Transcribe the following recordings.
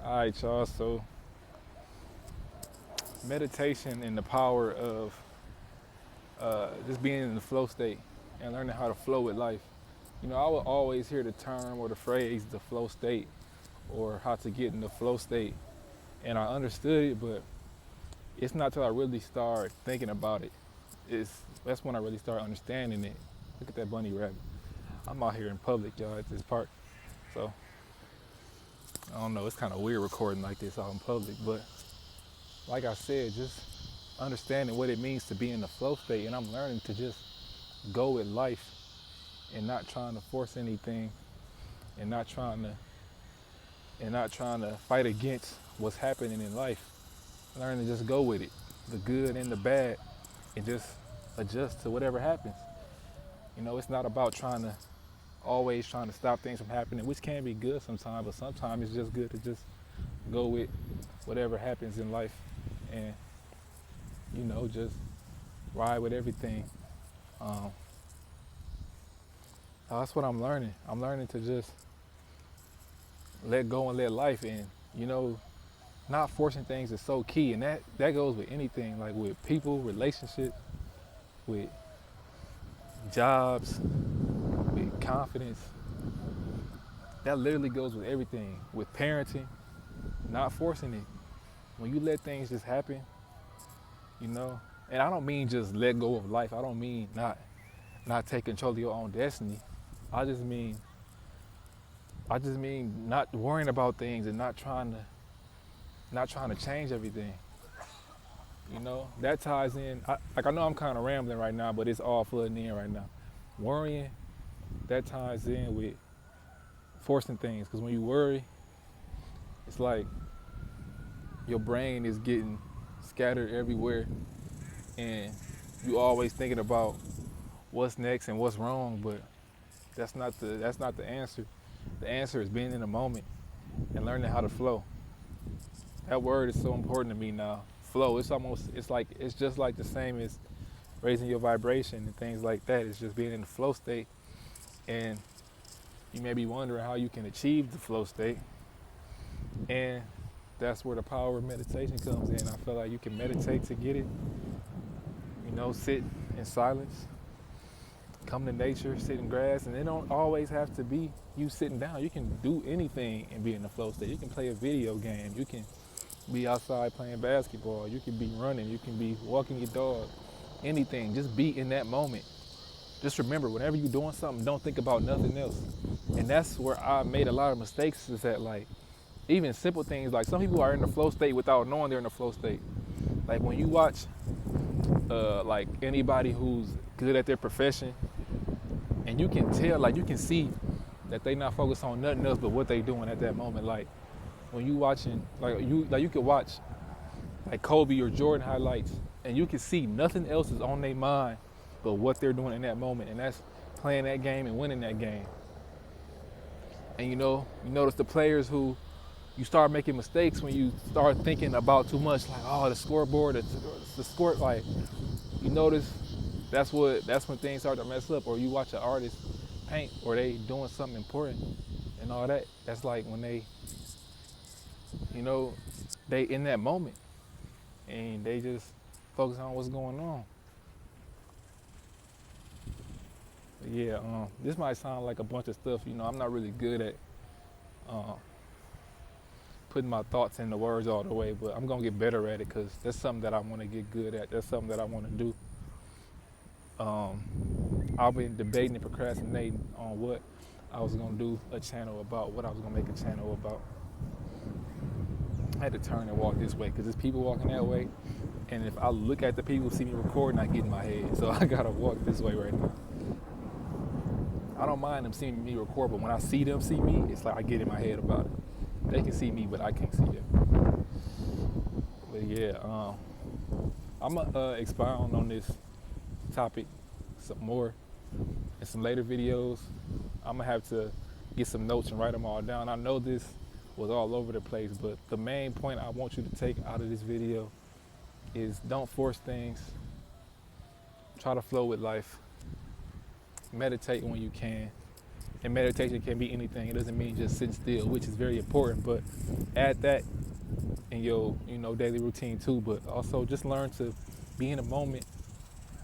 All right, y'all. So, meditation and the power of just being in the flow state and learning how to flow with life. I would always hear the term or the phrase the flow state or how to get in the flow state. And I understood it, but it's not till I really start thinking about it. That's when I really start understanding it. Look at that bunny rabbit. I'm out here in public, y'all, at this park. So, I don't know, it's kind of weird recording like this out in public, but like I said, just understanding what it means to be in the flow state, and I'm learning to just go with life and not trying to force anything, and not trying to fight against what's happening in life. Learning to just go with it, the good and the bad, and just adjust to whatever happens. It's not about always trying to stop things from happening, which can be good sometimes, but sometimes it's just good to just go with whatever happens in life and just ride with everything. Um, that's what I'm learning. I'm learning to just let go and let life in. Not forcing things is so key, and that goes with anything, like with people, relationships, with jobs, with confidence. That literally goes with everything. With parenting, not forcing it. When you let things just happen, and I don't mean just let go of life. I don't mean not take control of your own destiny. I just mean not worrying about things and not trying to change everything. That ties in. I know I'm kind of rambling right now, but it's all flooding in right now. Worrying, that ties in with forcing things, because when you worry, it's like your brain is getting scattered everywhere, and you always thinking about what's next and what's wrong, but that's not the answer. The answer is being in the moment and learning how to flow. That word is so important to me now. Flow. It's just like the same as raising your vibration and things like that. It's just being in the flow state, and you may be wondering how you can achieve the flow state, and that's where the power of meditation comes in. I feel like you can meditate to get it. Sit in silence, come to nature, sit in grass, and it don't always have to be you sitting down. You can do anything and be in the flow state. You can play a video game. You can be outside playing basketball. You can be running. You can be walking your dog. Anything. Just be in that moment. Just remember, whenever you're doing something, don't think about nothing else. And that's where I made a lot of mistakes, is that, like, even simple things, like some people are in the flow state without knowing they're in the flow state. Like when you watch like anybody who's good at their profession, and you can tell, like you can see that they not focused on nothing else but what they doing at that moment. Like when you watching, you could watch like Kobe or Jordan highlights, and you can see nothing else is on their mind but what they're doing in that moment, and that's playing that game and winning that game. And you notice the players who you start making mistakes when you start thinking about too much, like, oh, the scoreboard, the score, like, you notice that's when things start to mess up. Or you watch an artist paint, or they doing something important and all that. That's like when they in that moment and they just focus on what's going on. But yeah, this might sound like a bunch of stuff. I'm not really good at putting my thoughts into words all the way, but I'm gonna get better at it, because that's something that I want to get good at. That's something that I want to do. I've been debating and procrastinating on what I was gonna do a channel about, what I was gonna make a channel about. I had to turn and walk this way because there's people walking that way, and if I look at the people who see me recording, I get in my head. So I gotta walk this way right now. I don't mind them seeing me record, but when I see them see me, it's like I get in my head about it. They can see me, but I can't see them. But yeah, I'm gonna expound on this topic some more in some later videos. I'm gonna have to get some notes and write them all down. I know this was all over the place, but the main point I want you to take out of this video is don't force things. Try to flow with life. Meditate when you can. And meditation can be anything. It doesn't mean just sitting still, which is very important. But add that in your, daily routine too. But also just learn to be in the moment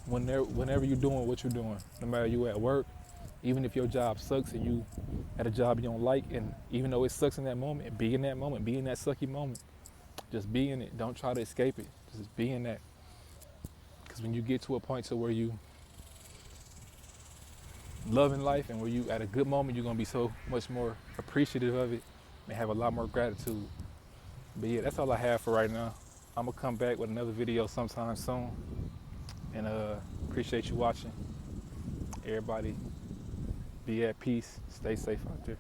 whenever you're doing what you're doing. No matter you at work, even if your job sucks and you at a job you don't like, and even though it sucks in that moment, be in that moment, be in that sucky moment. Just be in it. Don't try to escape it. Just be in that. Because when you get to a point to where you loving life and where you at a good moment, you're gonna be so much more appreciative of it and have a lot more gratitude. But yeah, that's all I have for right now. I'm gonna come back with another video sometime soon. And appreciate you watching. Everybody be at peace. Stay safe out there.